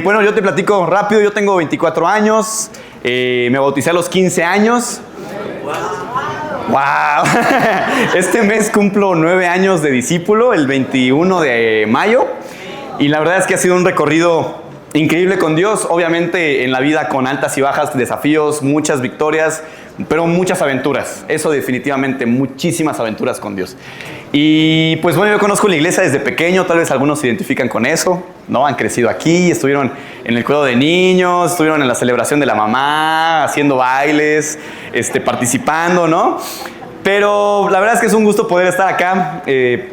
Bueno, yo te platico rápido. Yo tengo 24 años. Me bauticé a los 15 años. ¡Wow! Este mes cumplo 9 años de discípulo, el 21 de mayo. Y la verdad es que ha sido un recorrido increíble con Dios. Obviamente en la vida con altas y bajas, desafíos, muchas victorias, pero muchas aventuras. Eso definitivamente, muchísimas aventuras con Dios. Y pues bueno, yo conozco la iglesia desde pequeño. Tal vez algunos se identifican con eso, ¿no? Han crecido aquí, estuvieron en el cuidado de niños, estuvieron en la celebración de la mamá, haciendo bailes, participando, ¿no? Pero la verdad es que es un gusto poder estar acá,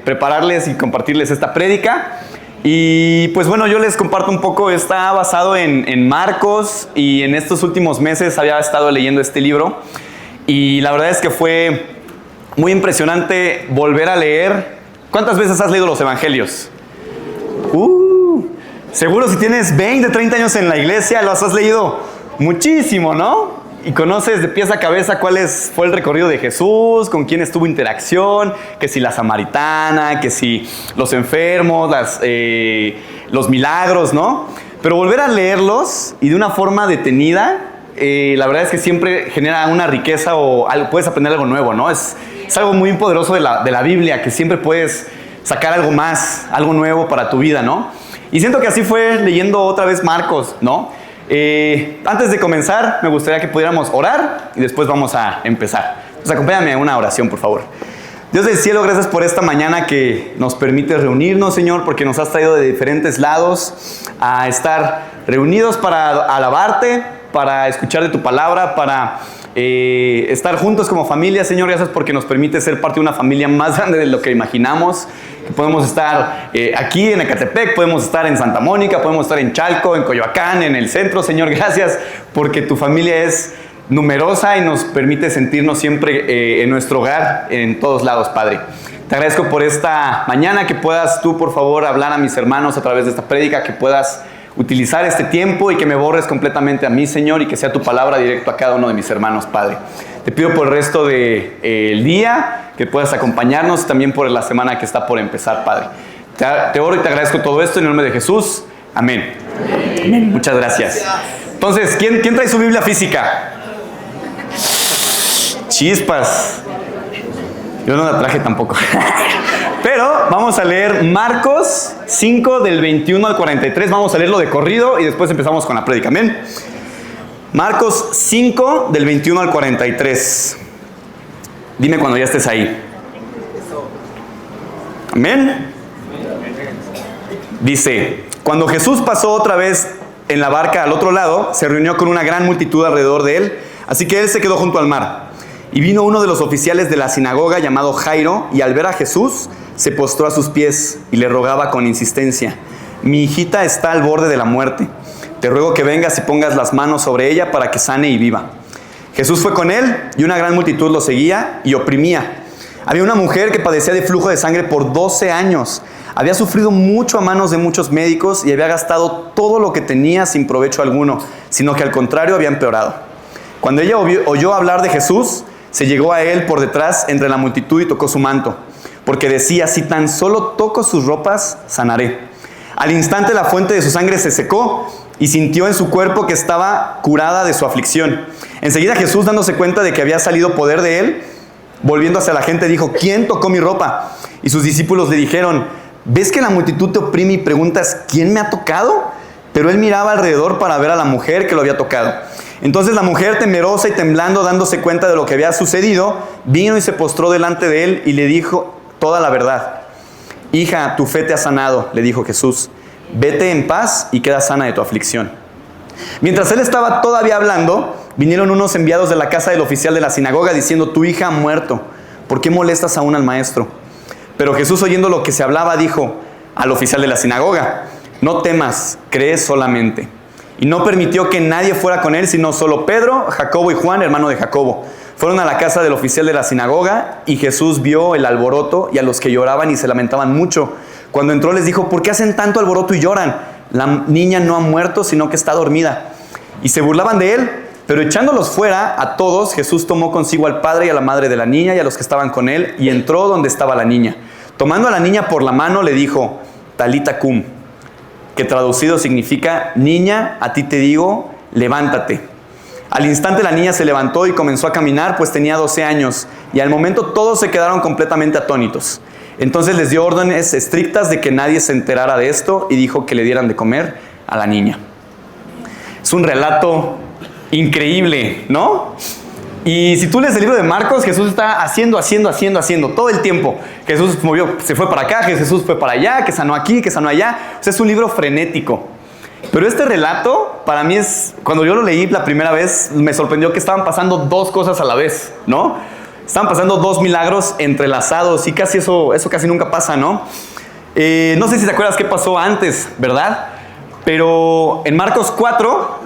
prepararles y compartirles esta prédica. Y pues bueno, yo les comparto un poco. Está basado en Marcos, y en estos últimos meses había estado leyendo este libro. Y la verdad es que fue muy impresionante volver a leer. ¿Cuántas veces has leído los evangelios? Seguro si tienes 20, 30 años en la iglesia, los has leído muchísimo, ¿no? Y conoces de pies a cabeza fue el recorrido de Jesús, con quién estuvo interacción, que si la samaritana, que si los enfermos, los milagros, ¿no? Pero volver a leerlos y de una forma detenida, la verdad es que siempre genera una riqueza o puedes aprender algo nuevo, ¿no? Es algo muy poderoso de la Biblia, que siempre puedes sacar algo más, algo nuevo para tu vida, ¿no? Y siento que así fue leyendo otra vez Marcos, ¿no? Antes de comenzar, me gustaría que pudiéramos orar y después vamos a empezar. Entonces, acompáñame a una oración, por favor. Dios del cielo, gracias por esta mañana que nos permite reunirnos, Señor, porque nos has traído de diferentes lados a estar reunidos para alabarte, para escuchar de tu palabra, para estar juntos como familia. Señor, gracias porque nos permite ser parte de una familia más grande de lo que imaginamos. Que podemos estar aquí en Ecatepec, podemos estar en Santa Mónica, podemos estar en Chalco, en Coyoacán, en el centro. Señor, gracias porque tu familia es numerosa y nos permite sentirnos siempre en nuestro hogar, en todos lados, Padre. Te agradezco por esta mañana, que puedas tú, por favor, hablar a mis hermanos a través de esta prédica, que puedas utilizar este tiempo y que me borres completamente a mí, Señor, y que sea tu palabra directo a cada uno de mis hermanos, Padre. Te pido por el resto del día que puedas acompañarnos, y también por la semana que está por empezar, Padre. Te oro y te agradezco todo esto en el nombre de Jesús. Amén. Amén. Muchas gracias. Entonces, ¿quién trae su Biblia física? Chispas. Yo no la traje tampoco. Pero vamos a leer Marcos 5 del 21 al 43. Vamos a leerlo de corrido y después empezamos con la prédica. Amén. Marcos 5 del 21 al 43. Dime cuando ya estés ahí. Amén. Dice: cuando Jesús pasó otra vez en la barca al otro lado, se reunió con una gran multitud alrededor de él, así que él se quedó junto al mar. Y vino uno de los oficiales de la sinagoga llamado Jairo, y al ver a Jesús, se postró a sus pies y le rogaba con insistencia: mi hijita está al borde de la muerte. Te ruego que vengas y pongas las manos sobre ella para que sane y viva. Jesús fue con él, y una gran multitud lo seguía y oprimía. Había una mujer que padecía de flujo de sangre por 12 años. Había sufrido mucho a manos de muchos médicos y había gastado todo lo que tenía sin provecho alguno, sino que al contrario había empeorado. Cuando ella oyó hablar de Jesús, se llegó a él por detrás entre la multitud y tocó su manto, porque decía: si tan solo toco sus ropas, sanaré. Al instante la fuente de su sangre se secó y sintió en su cuerpo que estaba curada de su aflicción. Enseguida Jesús, dándose cuenta de que había salido poder de él, volviendo hacia la gente, dijo: ¿quién tocó mi ropa? Y sus discípulos le dijeron: ¿ves que la multitud te oprime y preguntas ¿quién me ha tocado? Pero él miraba alrededor para ver a la mujer que lo había tocado. Entonces la mujer, temerosa y temblando, dándose cuenta de lo que había sucedido, vino y se postró delante de él y le dijo toda la verdad. Hija, tu fe te ha sanado, le dijo Jesús. Vete en paz y queda sana de tu aflicción. Mientras él estaba todavía hablando, vinieron unos enviados de la casa del oficial de la sinagoga diciendo: tu hija ha muerto, ¿por qué molestas aún al maestro? Pero Jesús, oyendo lo que se hablaba, dijo al oficial de la sinagoga: no temas, cree solamente. Y no permitió que nadie fuera con él, sino solo Pedro, Jacobo y Juan, hermano de Jacobo. Fueron a la casa del oficial de la sinagoga, y Jesús vio el alboroto y a los que lloraban y se lamentaban mucho. Cuando entró les dijo: ¿por qué hacen tanto alboroto y lloran? La niña no ha muerto, sino que está dormida. Y se burlaban de él, pero echándolos fuera a todos, Jesús tomó consigo al padre y a la madre de la niña y a los que estaban con él, y entró donde estaba la niña. Tomando a la niña por la mano, le dijo: Talita cum, que traducido significa: niña, a ti te digo, levántate. Al instante la niña se levantó y comenzó a caminar, pues tenía 12 años, y al momento todos se quedaron completamente atónitos. Entonces les dio órdenes estrictas de que nadie se enterara de esto y dijo que le dieran de comer a la niña. Es un relato increíble, ¿no? Y si tú lees el libro de Marcos, Jesús está haciendo todo el tiempo. Jesús se fue para acá, Jesús fue para allá, que sanó aquí, que sanó allá. O sea, es un libro frenético. Pero este relato, para mí cuando yo lo leí la primera vez, me sorprendió que estaban pasando dos cosas a la vez, ¿no? Estaban pasando dos milagros entrelazados y casi eso casi nunca pasa, ¿no? No sé si te acuerdas qué pasó antes, ¿verdad? Pero en Marcos 4,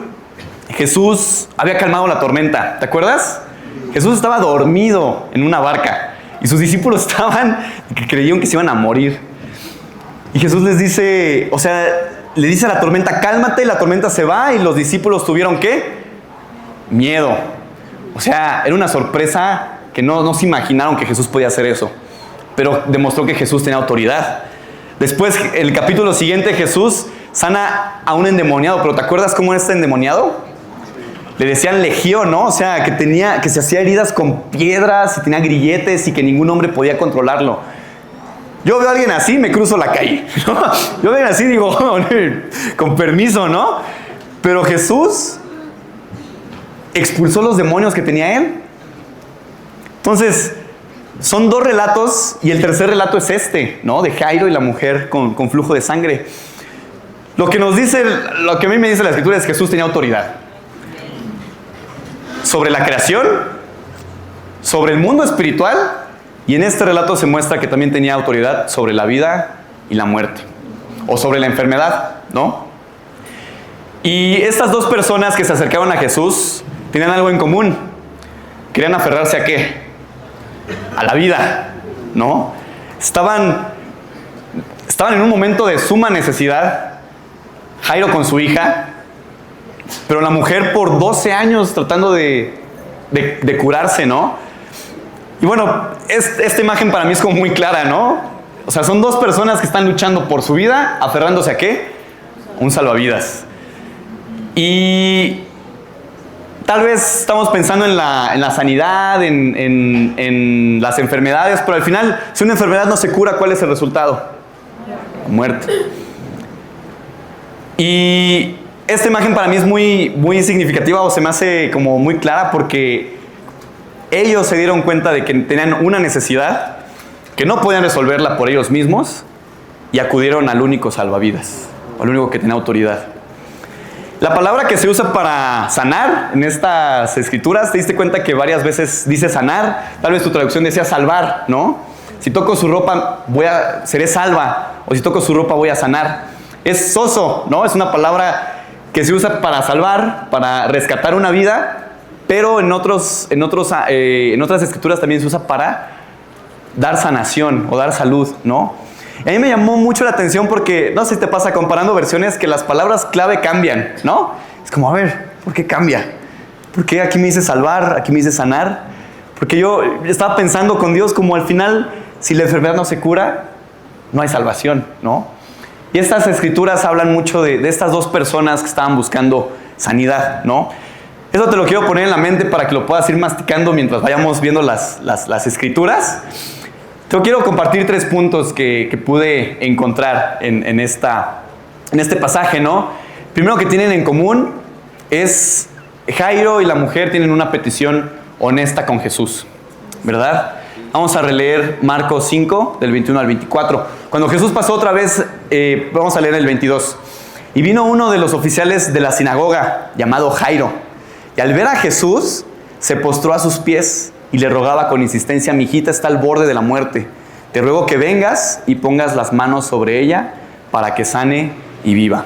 Jesús había calmado la tormenta, ¿te acuerdas? Jesús estaba dormido en una barca y sus discípulos creyeron que se iban a morir. Y Jesús les dice, le dice a la tormenta, cálmate, y la tormenta se va, y los discípulos tuvieron, ¿qué? Miedo. O sea, era una sorpresa que no se imaginaron que Jesús podía hacer eso. Pero demostró que Jesús tenía autoridad. Después, en el capítulo siguiente, Jesús sana a un endemoniado. ¿Pero te acuerdas cómo era este endemoniado? Le decían legión, ¿no? O sea, que se hacía heridas con piedras y tenía grilletes y que ningún hombre podía controlarlo. Yo veo a alguien así, me cruzo la calle, ¿no? Yo veo a alguien así, digo, con permiso, ¿no? Pero Jesús expulsó los demonios que tenía él. Entonces, son dos relatos y el tercer relato es este, ¿no? De Jairo y la mujer con flujo de sangre. Lo que a mí me dice la Escritura es que Jesús tenía autoridad sobre la creación, sobre el mundo espiritual, y en este relato se muestra que también tenía autoridad sobre la vida y la muerte, o sobre la enfermedad, ¿no? Y estas dos personas que se acercaban a Jesús tenían algo en común. Querían aferrarse ¿a qué? A la vida, ¿no? Estaban en un momento de suma necesidad. Jairo con su hija, pero la mujer por 12 años tratando de curarse, ¿no? Y bueno, esta imagen para mí es como muy clara, ¿no? O sea, son dos personas que están luchando por su vida, aferrándose ¿a qué? Un salvavidas. Y tal vez estamos pensando en la sanidad, en las enfermedades, pero al final, si una enfermedad no se cura, ¿cuál es el resultado? La muerte. Y esta imagen para mí es muy, muy significativa, o se me hace como muy clara, porque ellos se dieron cuenta de que tenían una necesidad que no podían resolverla por ellos mismos y acudieron al único salvavidas, al único que tenía autoridad. La palabra que se usa para sanar en estas escrituras, te diste cuenta que varias veces dice sanar. Tal vez tu traducción decía salvar, ¿no? Si toco su ropa seré salva, o si toco su ropa voy a sanar. Es sozo, ¿no? Es una palabra que se usa para salvar, para rescatar una vida, pero en otras escrituras también se usa para dar sanación o dar salud, ¿no? Y a mí me llamó mucho la atención porque, no sé si te pasa comparando versiones, que las palabras clave cambian, ¿no? Es como, a ver, ¿por qué cambia? ¿Por qué aquí me dice salvar, aquí me dice sanar? Porque yo estaba pensando con Dios como al final, si la enfermedad no se cura, no hay salvación, ¿no? Y estas escrituras hablan mucho de estas dos personas que estaban buscando sanidad, ¿no? Eso te lo quiero poner en la mente para que lo puedas ir masticando mientras vayamos viendo las escrituras. Te quiero compartir 3 puntos que pude encontrar en este pasaje, ¿no? Primero que tienen en común es Jairo y la mujer tienen una petición honesta con Jesús, ¿verdad? Vamos a releer Marcos 5, del 21 al 24. Cuando Jesús pasó otra vez, vamos a leer el 22. Y vino uno de los oficiales de la sinagoga, llamado Jairo, y al ver a Jesús, se postró a sus pies y le rogaba con insistencia: mi hijita está al borde de la muerte. Te ruego que vengas y pongas las manos sobre ella para que sane y viva.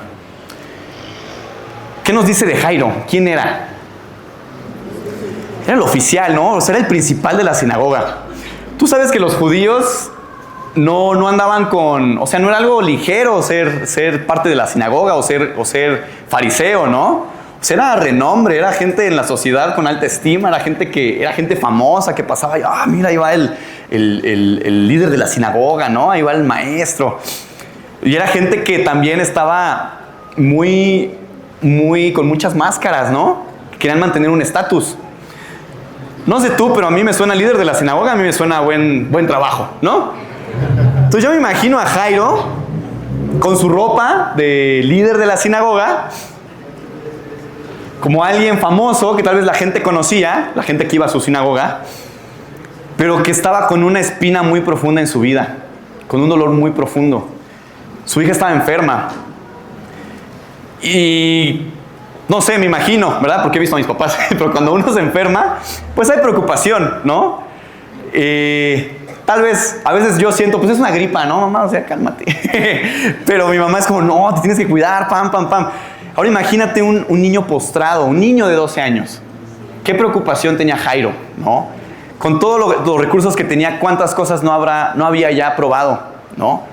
¿Qué nos dice de Jairo? ¿Quién era? Era el oficial, ¿no? O sea, era el principal de la sinagoga. Tú sabes que los judíos no andaban con... O sea, no era algo ligero ser parte de la sinagoga o ser fariseo, ¿no? O sea, era renombre, era gente en la sociedad con alta estima, era gente famosa que pasaba y, mira, ahí va el líder de la sinagoga, ¿no? Ahí va el maestro. Y era gente que también estaba con muchas máscaras, ¿no? Que querían mantener un estatus. No sé tú, pero a mí me suena líder de la sinagoga, a mí me suena buen trabajo, ¿no? Entonces yo me imagino a Jairo con su ropa de líder de la sinagoga, como alguien famoso que tal vez la gente conocía, la gente que iba a su sinagoga, pero que estaba con una espina muy profunda en su vida, con un dolor muy profundo. Su hija estaba enferma. Y no sé, me imagino, ¿verdad? Porque he visto a mis papás, pero cuando uno se enferma, pues hay preocupación, ¿no? Tal vez, a veces yo siento, pues es una gripa, ¿no, mamá? O sea, cálmate. Pero mi mamá es como, no, te tienes que cuidar, pam. Ahora imagínate un niño postrado, un niño de 12 años. ¿Qué preocupación tenía Jairo, no? Con todos los recursos que tenía, ¿cuántas cosas no había ya probado, no?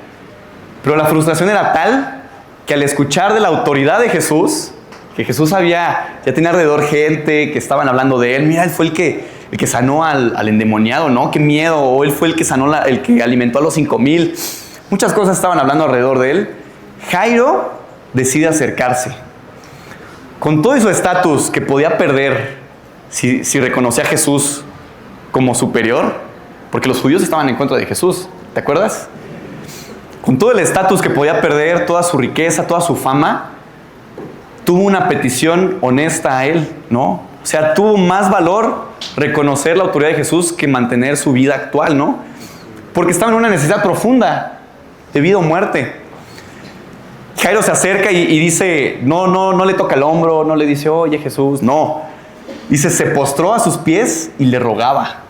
Pero la frustración era tal que al escuchar de la autoridad de Jesús, que Jesús ya tenía alrededor gente que estaban hablando de él. Mira, él fue el que sanó al endemoniado, ¿no? Qué miedo. O él fue el que sanó, el que alimentó a los 5,000. Muchas cosas estaban hablando alrededor de él. Jairo decide acercarse. Con todo su estatus que podía perder si reconocía a Jesús como superior, porque los judíos estaban en contra de Jesús, ¿te acuerdas? Con todo el estatus que podía perder, toda su riqueza, toda su fama, tuvo una petición honesta a él, ¿no? O sea, tuvo más valor reconocer la autoridad de Jesús que mantener su vida actual, ¿no? Porque estaba en una necesidad profunda de vida o muerte. Jairo se acerca y dice, no le toca el hombro, no le dice, oye Jesús, no. Dice, se postró a sus pies y le rogaba.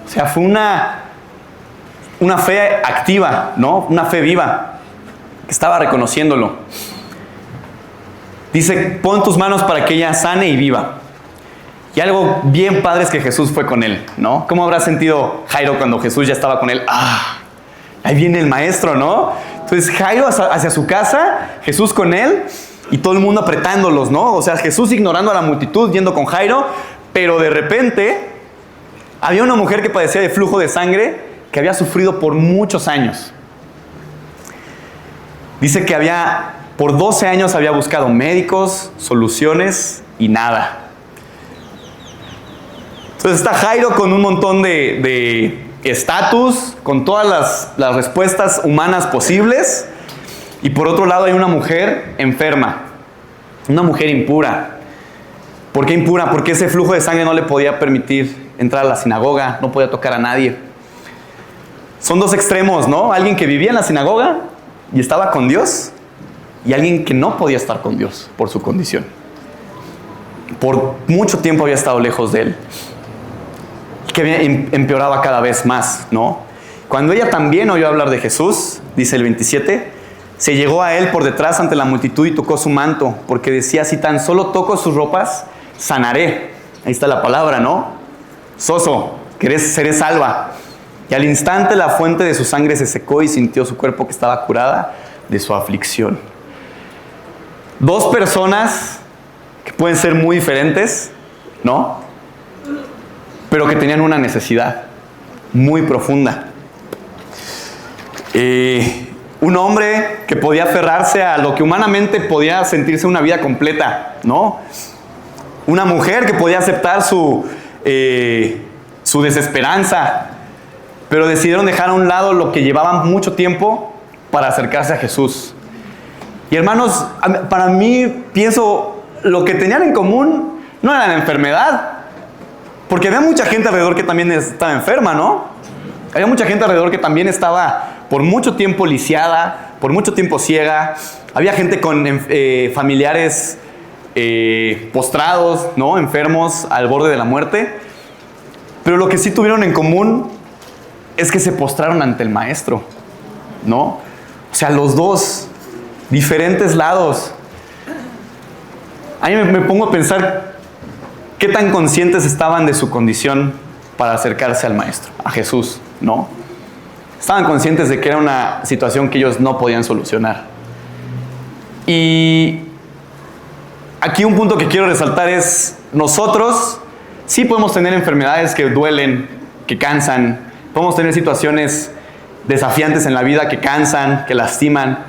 O sea, fue una fe activa, ¿no? Una fe viva, que estaba reconociéndolo. Dice, pon tus manos para que ella sane y viva. Y algo bien padre es que Jesús fue con él, ¿no? ¿Cómo habrá sentido Jairo cuando Jesús ya estaba con él? Ahí viene el maestro, ¿no? Entonces Jairo hacia su casa, Jesús con él y todo el mundo apretándolos, ¿no? O sea, Jesús ignorando a la multitud, yendo con Jairo, pero de repente había una mujer que padecía de flujo de sangre que había sufrido por muchos años. Dice que por 12 años había buscado médicos, soluciones y nada. Entonces está Jairo con un montón de estatus, con todas las respuestas humanas posibles. Y por otro lado hay una mujer enferma, una mujer impura. ¿Por qué impura? Porque ese flujo de sangre no le podía permitir entrar a la sinagoga, no podía tocar a nadie. Son dos extremos, ¿no? Alguien que vivía en la sinagoga y estaba con Dios, y alguien que no podía estar con Dios por su condición. Por mucho tiempo había estado lejos de él, que empeoraba cada vez más, ¿no? Cuando ella también oyó hablar de Jesús, dice el 27, se llegó a él por detrás ante la multitud y tocó su manto, porque decía, si tan solo toco sus ropas, sanaré. Ahí está la palabra, ¿no? Soso, seré salva. Y al instante la fuente de su sangre se secó y sintió su cuerpo que estaba curada de su aflicción. Dos personas que pueden ser muy diferentes, ¿no? Pero que tenían una necesidad muy profunda. Un hombre que podía aferrarse a lo que humanamente podía sentirse una vida completa, ¿no? Una mujer que podía aceptar su desesperanza, pero decidieron dejar a un lado lo que llevaban mucho tiempo para acercarse a Jesús. Y hermanos, para mí, pienso, lo que tenían en común no era la enfermedad, porque había mucha gente alrededor que también estaba enferma, ¿no? Había mucha gente alrededor que también estaba por mucho tiempo lisiada, por mucho tiempo ciega. Había gente con familiares postrados, ¿no? Enfermos al borde de la muerte. Pero lo que sí tuvieron en común es que se postraron ante el Maestro, ¿no? O sea, los dos, diferentes lados. A mí me pongo a pensar qué tan conscientes estaban de su condición para acercarse al Maestro, a Jesús, ¿no? Estaban conscientes de que era una situación que ellos no podían solucionar. Y aquí un punto que quiero resaltar es, nosotros sí podemos tener enfermedades que duelen, que cansan, podemos tener situaciones desafiantes en la vida que cansan, que lastiman,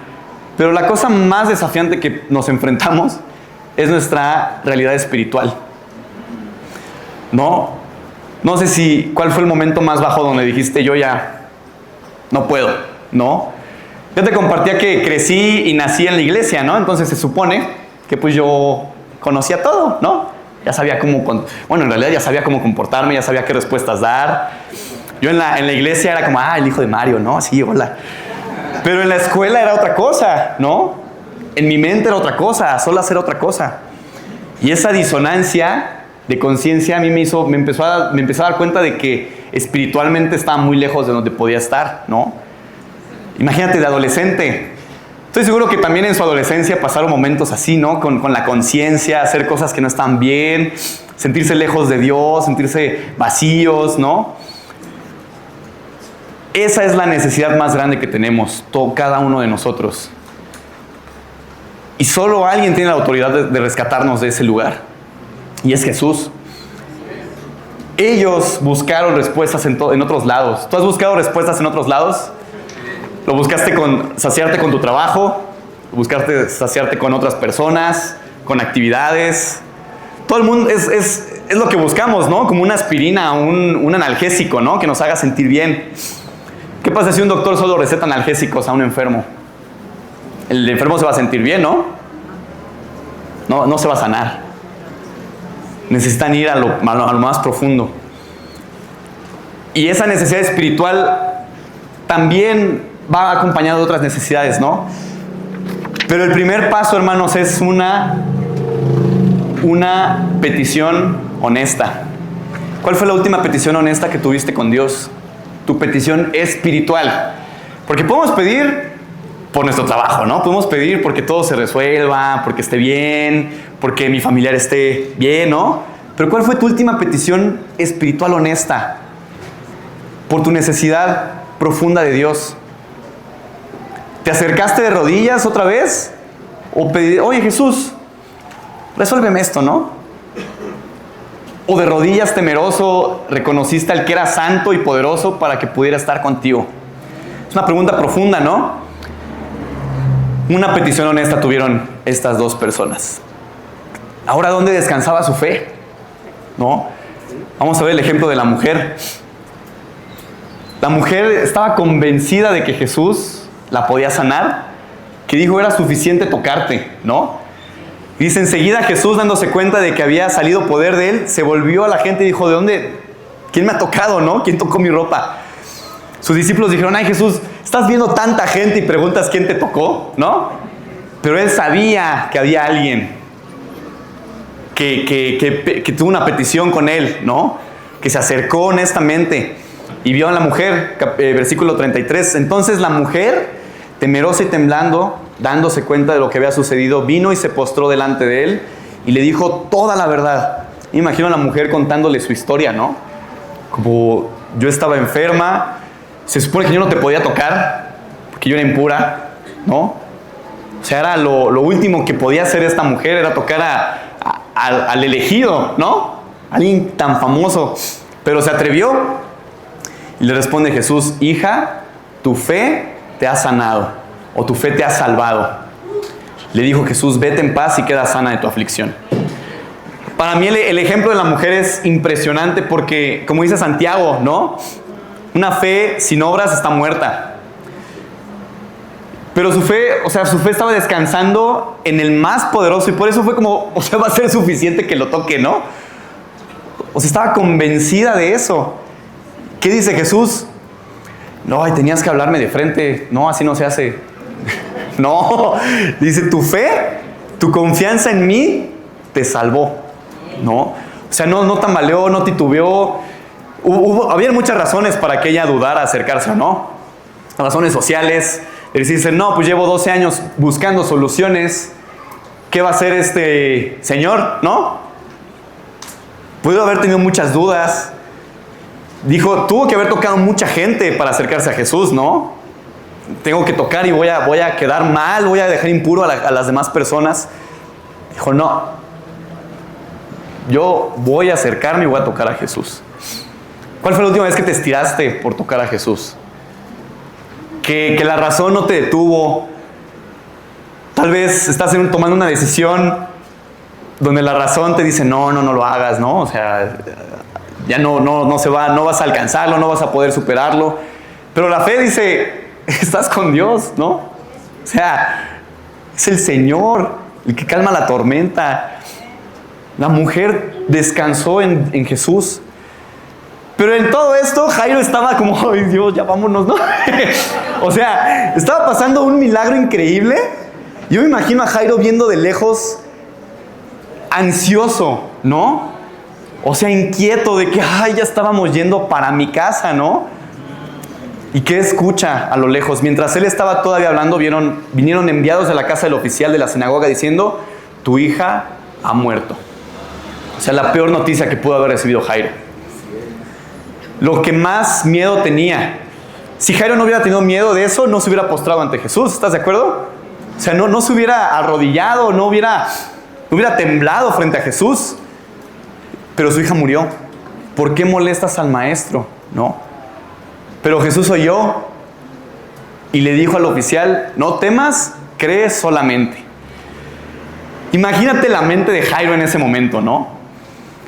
Pero la cosa más desafiante que nos enfrentamos es nuestra realidad espiritual. No sé cuál fue el momento más bajo donde dijiste, yo ya no puedo, ¿no? Yo te compartía que crecí y nací en la iglesia, ¿no? Entonces se supone que pues yo conocía todo, ¿no? Ya sabía en realidad ya sabía cómo comportarme, ya sabía qué respuestas dar. Yo en la iglesia era como, el hijo de Mario, ¿no? Sí, hola. Pero en la escuela era otra cosa, ¿no? En mi mente era otra cosa, solo hacer otra cosa. Y esa disonancia de conciencia a mí me empezó a dar cuenta de que espiritualmente estaba muy lejos de donde podía estar, ¿no? Imagínate de adolescente. Estoy seguro que también en su adolescencia pasaron momentos así, ¿no? Con la conciencia, hacer cosas que no están bien, sentirse lejos de Dios, sentirse vacíos, ¿no? Esa es la necesidad más grande que tenemos, cada uno de nosotros. Y solo alguien tiene la autoridad de rescatarnos de ese lugar. Y es Jesús. Ellos buscaron respuestas en otros lados. ¿Tú has buscado respuestas en otros lados? Lo buscaste saciarte con tu trabajo, buscaste saciarte con otras personas, con actividades. Todo el mundo es lo que buscamos, ¿no? Como una aspirina, un analgésico, ¿no? Que nos haga sentir bien. ¿Qué pasa si un doctor solo receta analgésicos a un enfermo? El enfermo se va a sentir bien, ¿no? No se va a sanar. Necesitan ir a lo más profundo. Y esa necesidad espiritual también va acompañado de otras necesidades, ¿no? Pero el primer paso, hermanos, es una petición honesta. ¿Cuál fue la última petición honesta que tuviste con Dios? Tu petición espiritual. Porque podemos pedir por nuestro trabajo, ¿no? Podemos pedir porque todo se resuelva, porque esté bien, porque mi familiar esté bien, ¿no? Pero ¿cuál fue tu última petición espiritual honesta? Por tu necesidad profunda de Dios. ¿Te acercaste de rodillas otra vez? ¿O pedí, oye Jesús, resuélveme esto, ¿no? ¿O de rodillas temeroso reconociste al que era santo y poderoso para que pudiera estar contigo? Es una pregunta profunda, ¿no? Una petición honesta tuvieron estas dos personas. Ahora, ¿dónde descansaba su fe? ¿No? Vamos a ver el ejemplo de la mujer. La mujer estaba convencida de que Jesús la podía sanar, que dijo era suficiente tocarte, ¿no? Y dice, enseguida Jesús, dándose cuenta de que había salido poder de él, se volvió a la gente y dijo, ¿de dónde? ¿Quién me ha tocado, no? ¿Quién tocó mi ropa? Sus discípulos dijeron, ay Jesús, estás viendo tanta gente y preguntas quién te tocó, ¿no? Pero él sabía que había alguien que tuvo una petición con él, ¿no? Que se acercó honestamente y vio a la mujer, versículo 33. Entonces la mujer, temerosa y temblando, dándose cuenta de lo que había sucedido, vino y se postró delante de él y le dijo toda la verdad. Imagino a la mujer contándole su historia, ¿no? Como yo estaba enferma, se supone que yo no te podía tocar porque yo era impura, ¿no? O sea, era lo último que podía hacer esta mujer, era tocar al elegido, ¿no? Alguien tan famoso. Pero se atrevió y le responde Jesús, hija, tu fe te ha sanado. O tu fe te ha salvado. Le dijo Jesús, vete en paz y queda sana de tu aflicción. Para mí el ejemplo de la mujer es impresionante porque, como dice Santiago, ¿no? Una fe sin obras está muerta. Pero su fe estaba descansando en el más poderoso y por eso fue como, va a ser suficiente que lo toque, ¿no? O sea, estaba convencida de eso. ¿Qué dice Jesús? No, tenías que hablarme de frente. No, así no se hace. No, dice, tu fe, tu confianza en mí te salvó, ¿no? O sea, no tambaleó, no titubeó. Había muchas razones para que ella dudara acercarse o no. Razones sociales. Es decir, no, pues llevo 12 años buscando soluciones. ¿Qué va a hacer este señor, no? Pudo haber tenido muchas dudas. Tuvo que haber tocado mucha gente para acercarse a Jesús, ¿no? Tengo que tocar y voy a quedar mal, voy a dejar impuro a las demás personas. Dijo, no. Yo voy a acercarme y voy a tocar a Jesús. ¿Cuál fue la última vez que te estiraste por tocar a Jesús? Que la razón no te detuvo. Tal vez estás tomando una decisión donde la razón te dice, no lo hagas, ¿no? O sea, ya no vas a alcanzarlo, no vas a poder superarlo. Pero la fe dice, estás con Dios, ¿no? O sea, es el Señor el que calma la tormenta. La mujer descansó en Jesús. Pero en todo esto, Jairo estaba como, ay Dios, ya vámonos, ¿no? O sea, estaba pasando un milagro increíble. Yo me imagino a Jairo viendo de lejos, ansioso, ¿no? O sea, inquieto de que, ay, ya estábamos yendo para mi casa, ¿no? ¿Y qué escucha a lo lejos? Mientras él estaba todavía hablando, vinieron enviados de la casa del oficial de la sinagoga diciendo, tu hija ha muerto. O sea, la peor noticia que pudo haber recibido Jairo. Lo que más miedo tenía. Si Jairo no hubiera tenido miedo de eso, no se hubiera postrado ante Jesús. ¿Estás de acuerdo? O sea, no se hubiera arrodillado, no hubiera temblado frente a Jesús. Pero su hija murió. ¿Por qué molestas al maestro? No. Pero Jesús oyó y le dijo al oficial, no temas, cree solamente. Imagínate la mente de Jairo en ese momento, ¿no?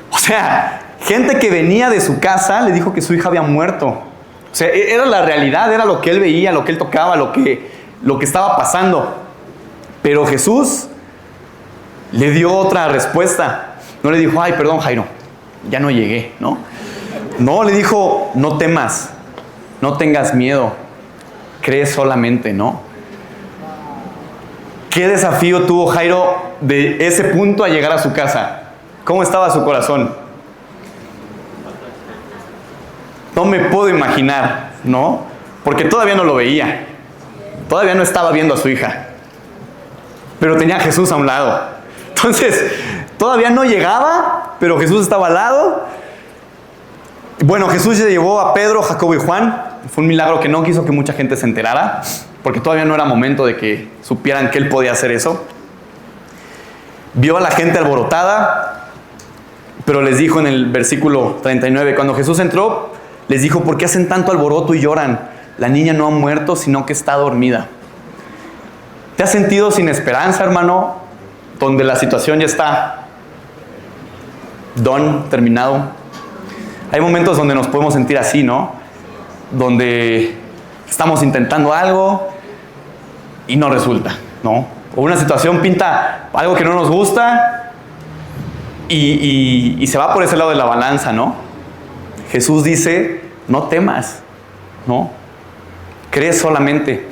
O sea, gente que venía de su casa le dijo que su hija había muerto. O sea, era la realidad, era lo que él veía, lo que él tocaba, lo que estaba pasando. Pero Jesús le dio otra respuesta. No le dijo, ay, perdón, Jairo, ya no llegué, ¿no? No, le dijo, no temas, no tengas miedo, cree solamente, ¿no? ¿Qué desafío tuvo Jairo de ese punto a llegar a su casa? ¿Cómo estaba su corazón? No me puedo imaginar, ¿no? Porque todavía no lo veía. Todavía no estaba viendo a su hija. Pero tenía a Jesús a un lado. Entonces, todavía no llegaba, pero Jesús estaba al lado. Bueno, Jesús se llevó a Pedro, Jacobo y Juan. Fue un milagro que no quiso que mucha gente se enterara, porque todavía no era momento de que supieran que él podía hacer eso. Vio a la gente alborotada, pero les dijo en el versículo 39, cuando Jesús entró, les dijo, ¿por qué hacen tanto alboroto y lloran? La niña no ha muerto, sino que está dormida. ¿Te has sentido sin esperanza, hermano? Donde la situación ya está terminado. Hay momentos donde nos podemos sentir así, ¿no? Donde estamos intentando algo y no resulta, ¿no? O una situación pinta algo que no nos gusta y se va por ese lado de la balanza, ¿no? Jesús dice, no temas, ¿no? Cree solamente.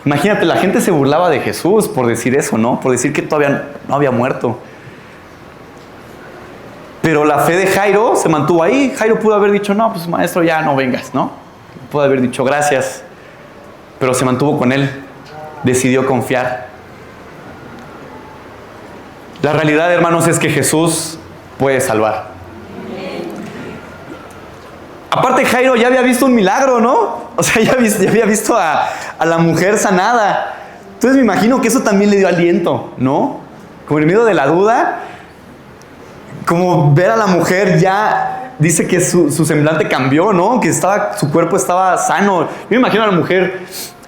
Imagínate, la gente se burlaba de Jesús por decir eso, ¿no? Por decir que todavía no había muerto. Pero la fe de Jairo se mantuvo ahí. Jairo pudo haber dicho, no, pues maestro, ya no vengas, ¿no? Pudo haber dicho gracias. Pero se mantuvo con él. Decidió confiar. La realidad, hermanos, es que Jesús puede salvar. Aparte, Jairo ya había visto un milagro, ¿no? O sea, ya había visto a la mujer sanada. Entonces me imagino que eso también le dio aliento, ¿no? Como en medio de la duda, como ver a la mujer ya, dice que su semblante cambió, ¿no? Que su cuerpo estaba sano. Yo me imagino a la mujer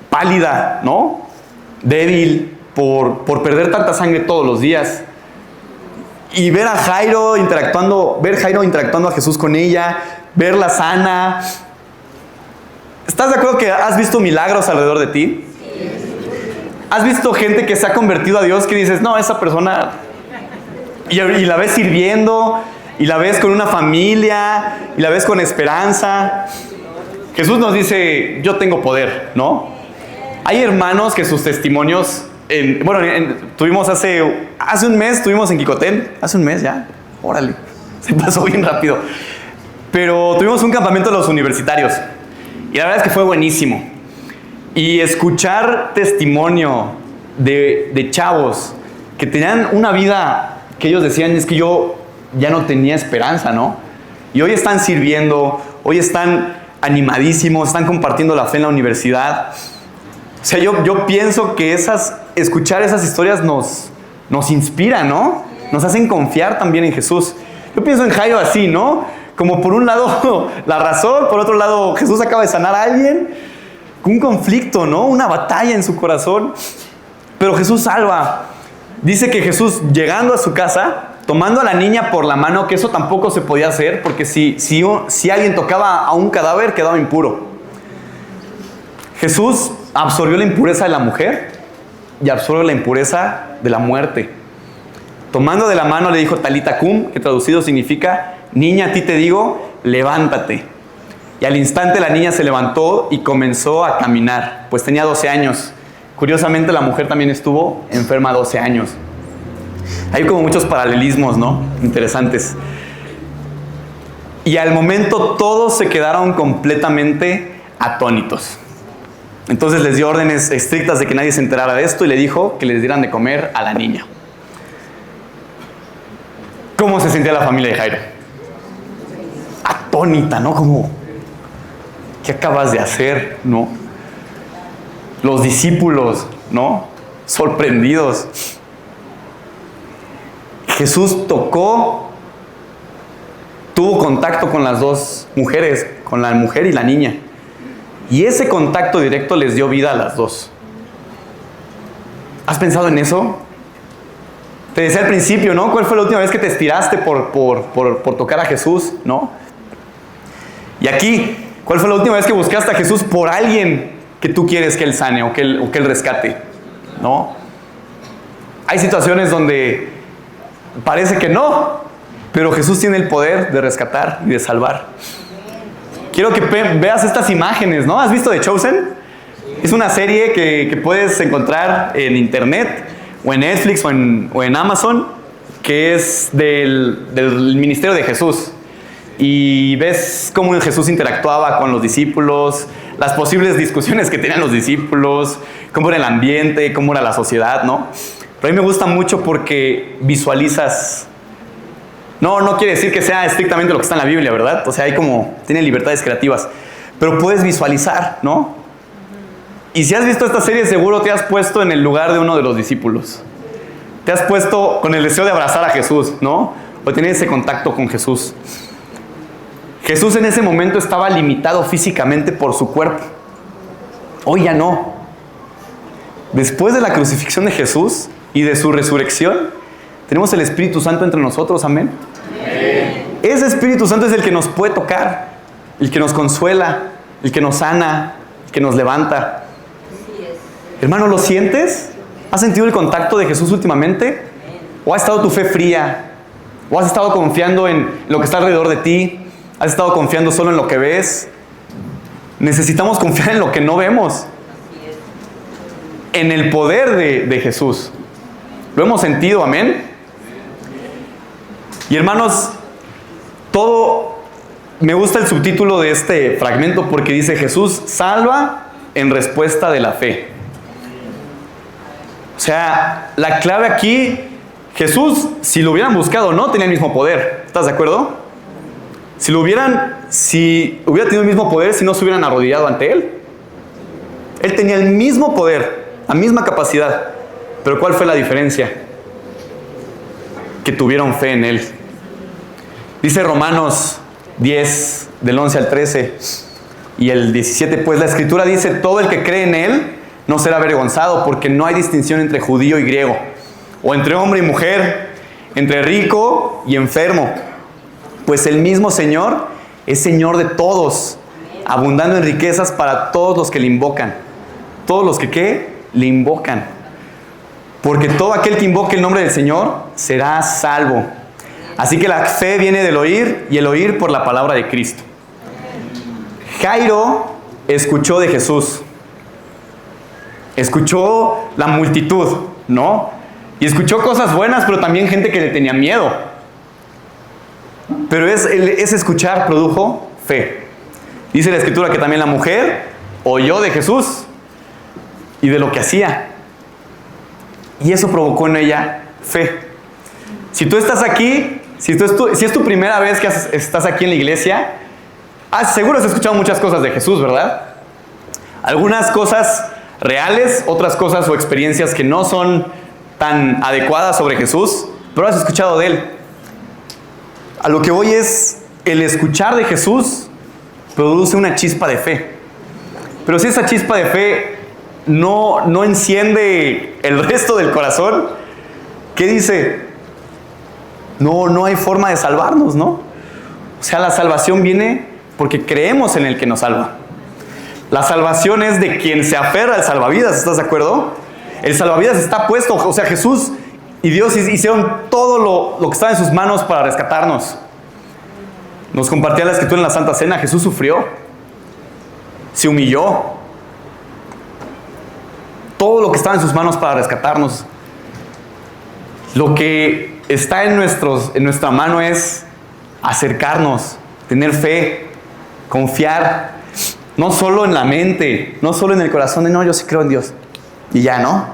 pálida, ¿no? Débil por perder tanta sangre todos los días. Y ver Jairo interactuando a Jesús con ella, verla sana. ¿Estás de acuerdo que has visto milagros alrededor de ti? Sí. ¿Has visto gente que se ha convertido a Dios que dices, no, esa persona... Y la ves sirviendo, y la ves con una familia, y la ves con esperanza. Jesús nos dice, yo tengo poder, ¿no? Hay hermanos que sus testimonios... tuvimos hace un mes, estuvimos en Quicotel. Hace un mes ya, órale, se pasó bien rápido. Pero tuvimos un campamento de los universitarios. Y la verdad es que fue buenísimo. Y escuchar testimonio de chavos que tenían una vida que ellos decían, es que yo ya no tenía esperanza, ¿no? Y hoy están sirviendo, hoy están animadísimos, están compartiendo la fe en la universidad. O sea, yo pienso que escuchar esas historias nos inspira, ¿no? Nos hacen confiar también en Jesús. Yo pienso en Jairo así, ¿no? Como por un lado la razón, por otro lado Jesús acaba de sanar a alguien con un conflicto, ¿no? Una batalla en su corazón. Pero Jesús salva. Dice que Jesús, llegando a su casa, tomando a la niña por la mano, que eso tampoco se podía hacer, porque si alguien tocaba a un cadáver, quedaba impuro. Jesús absorbió la impureza de la mujer y absorbió la impureza de la muerte. Tomando de la mano le dijo Talita cum, que traducido significa, niña, a ti te digo, levántate. Y al instante la niña se levantó y comenzó a caminar, pues tenía 12 años. Curiosamente la mujer también estuvo enferma 12 años. Hay como muchos paralelismos, ¿no? Interesantes. Y al momento todos se quedaron completamente atónitos. Entonces les dio órdenes estrictas de que nadie se enterara de esto y le dijo que les dieran de comer a la niña. ¿Cómo se sentía la familia de Jairo? Atónita, ¿no? Como, ¿qué acabas de hacer? ¿No? Los discípulos, ¿no? Sorprendidos. Jesús tuvo contacto con las dos mujeres, con la mujer y la niña. Y ese contacto directo les dio vida a las dos. ¿Has pensado en eso? Te decía al principio, ¿no? ¿Cuál fue la última vez que te estiraste por tocar a Jesús? ¿No? Y aquí, ¿cuál fue la última vez que buscaste a Jesús por alguien que tú quieres que Él sane o que Él rescate? ¿No? Hay situaciones donde parece que no, pero Jesús tiene el poder de rescatar y de salvar. Quiero que veas estas imágenes, ¿no? ¿Has visto The Chosen? Es una serie que puedes encontrar en internet, o en Netflix, o en Amazon, que es del ministerio de Jesús. Y ves cómo Jesús interactuaba con los discípulos, las posibles discusiones que tenían los discípulos, cómo era el ambiente, cómo era la sociedad, ¿no? Pero a mí me gusta mucho porque visualizas. No quiere decir que sea estrictamente lo que está en la Biblia, ¿verdad? O sea, tiene libertades creativas. Pero puedes visualizar, ¿no? Y si has visto esta serie, seguro te has puesto en el lugar de uno de los discípulos. Te has puesto con el deseo de abrazar a Jesús, ¿no? O tener ese contacto con Jesús. Jesús en ese momento estaba limitado físicamente por su cuerpo. Hoy ya no. Después de la crucifixión de Jesús y de su resurrección, tenemos el Espíritu Santo entre nosotros, amén. Ese Espíritu Santo es el que nos puede tocar, el que nos consuela, el que nos sana, el que nos levanta. Hermano, ¿lo sientes? ¿Has sentido el contacto de Jesús últimamente? ¿O ha estado tu fe fría? ¿O has estado confiando en lo que está alrededor de ti? ¿Has estado confiando solo en lo que ves? Necesitamos confiar en lo que no vemos. En el poder de Jesús. ¿Lo hemos sentido? Amén. Y hermanos, me gusta el subtítulo de este fragmento porque dice: Jesús salva en respuesta de la fe. O sea, la clave aquí, Jesús, si lo hubieran buscado o no, tenía el mismo poder. ¿Estás de acuerdo? Si hubiera tenido el mismo poder, si no se hubieran arrodillado ante Él. Él tenía el mismo poder, la misma capacidad. Pero ¿cuál fue la diferencia? Que tuvieron fe en Él. Dice Romanos 10, del 11 al 13 y el 17, pues la Escritura dice: todo el que cree en Él no será avergonzado, porque no hay distinción entre judío y griego, o entre hombre y mujer, entre rico y enfermo, pues el mismo Señor es Señor de todos, abundando en riquezas para todos los que le invocan. Todos los que ¿qué? Le invocan. Porque todo aquel que invoque el nombre del Señor será salvo. Así que la fe viene del oír, y el oír por la palabra de Cristo. Jairo escuchó de Jesús. Escuchó la multitud, ¿no? Y escuchó cosas buenas, pero también gente que le tenía miedo. Pero ese escuchar produjo fe. Dice la Escritura que también la mujer oyó de Jesús y de lo que hacía. Y eso provocó en ella fe. Si tú estás aquí, si es tu primera vez que estás aquí en la iglesia, seguro has escuchado muchas cosas de Jesús, ¿verdad? Algunas cosas reales, otras cosas o experiencias que no son tan adecuadas sobre Jesús, pero has escuchado de Él. A lo que voy es, el escuchar de Jesús produce una chispa de fe. Pero si esa chispa de fe no enciende el resto del corazón, ¿qué dice? No hay forma de salvarnos, ¿no? O sea, la salvación viene porque creemos en el que nos salva. La salvación es de quien se aferra al salvavidas, ¿estás de acuerdo? El salvavidas está puesto, o sea, Jesús y Dios hicieron todo lo que estaba en sus manos para rescatarnos. Nos compartía la escritura en la Santa Cena, Jesús sufrió, se humilló. Todo lo que estaba en sus manos para rescatarnos. Lo que está en nuestra mano es acercarnos, tener fe, confiar, no solo en la mente, no solo en el corazón de no, yo sí creo en Dios. Y ya, ¿no?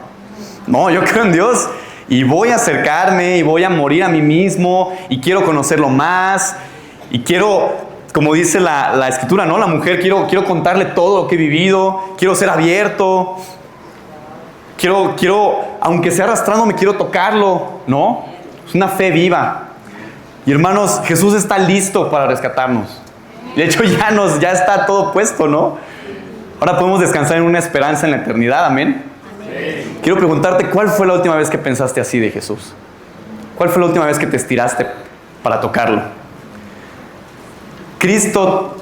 No, yo creo en Dios y voy a acercarme y voy a morir a mí mismo y quiero conocerlo más y quiero, como dice la escritura, ¿no? La mujer, quiero contarle todo lo que he vivido, quiero ser abierto, quiero, aunque sea arrastrándome, quiero tocarlo, ¿no? Es una fe viva. Y hermanos, Jesús está listo para rescatarnos. De hecho, ya está todo puesto, ¿no? Ahora podemos descansar en una esperanza en la eternidad, ¿amén? Amén. Quiero preguntarte, ¿cuál fue la última vez que pensaste así de Jesús? ¿Cuál fue la última vez que te estiraste para tocarlo? Cristo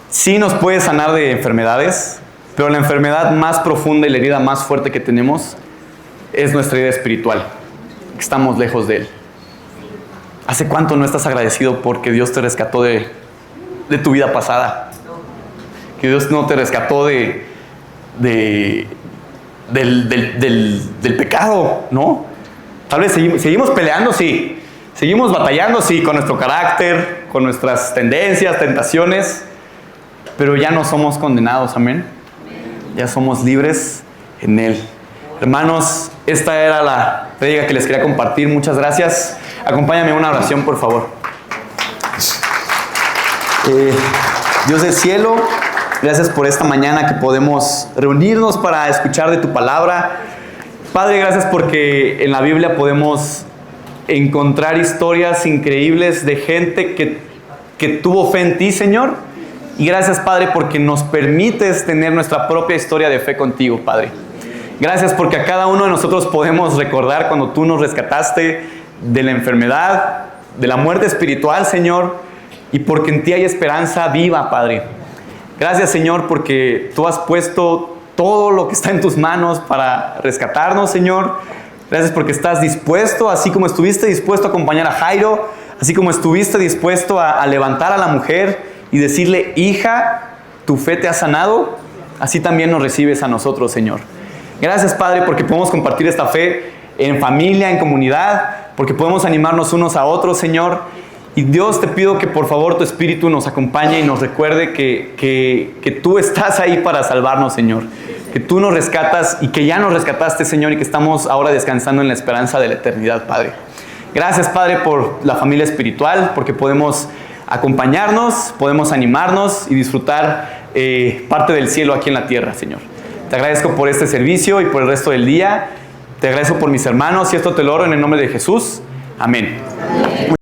sí nos puede sanar de enfermedades, pero la enfermedad más profunda y la herida más fuerte que tenemos es nuestra herida espiritual. Estamos lejos de Él. ¿Hace cuánto no estás agradecido porque Dios te rescató de tu vida pasada? Que Dios no te rescató del pecado, ¿no? Tal vez seguimos peleando, sí. Seguimos batallando, sí, con nuestro carácter, con nuestras tendencias, tentaciones, pero ya no somos condenados, amén. Ya somos libres en Él. Hermanos, esta era la prédica que les quería compartir. Muchas gracias. Acompáñame a una oración, por favor. Dios del cielo, gracias por esta mañana que podemos reunirnos para escuchar de tu palabra. Padre, gracias porque en la Biblia podemos encontrar historias increíbles de gente que tuvo fe en ti, Señor. Y gracias, Padre, porque nos permites tener nuestra propia historia de fe contigo, Padre. Gracias porque a cada uno de nosotros podemos recordar cuando tú nos rescataste de la enfermedad, de la muerte espiritual, Señor, y porque en ti hay esperanza viva, Padre. Gracias, Señor, porque tú has puesto todo lo que está en tus manos para rescatarnos, Señor. Gracias porque estás dispuesto, así como estuviste dispuesto a acompañar a Jairo, así como estuviste dispuesto a levantar a la mujer y decirle, hija, tu fe te ha sanado, así también nos recibes a nosotros, Señor. Gracias, Padre, porque podemos compartir esta fe en familia, en comunidad, porque podemos animarnos unos a otros, Señor. Y Dios, te pido que por favor tu Espíritu nos acompañe y nos recuerde que tú estás ahí para salvarnos, Señor. Que tú nos rescatas y que ya nos rescataste, Señor, y que estamos ahora descansando en la esperanza de la eternidad, Padre. Gracias, Padre, por la familia espiritual, porque podemos acompañarnos, podemos animarnos y disfrutar parte del cielo aquí en la tierra, Señor. Te agradezco por este servicio y por el resto del día. Te agradezco por mis hermanos y esto te lo oro en el nombre de Jesús. Amén. Amén.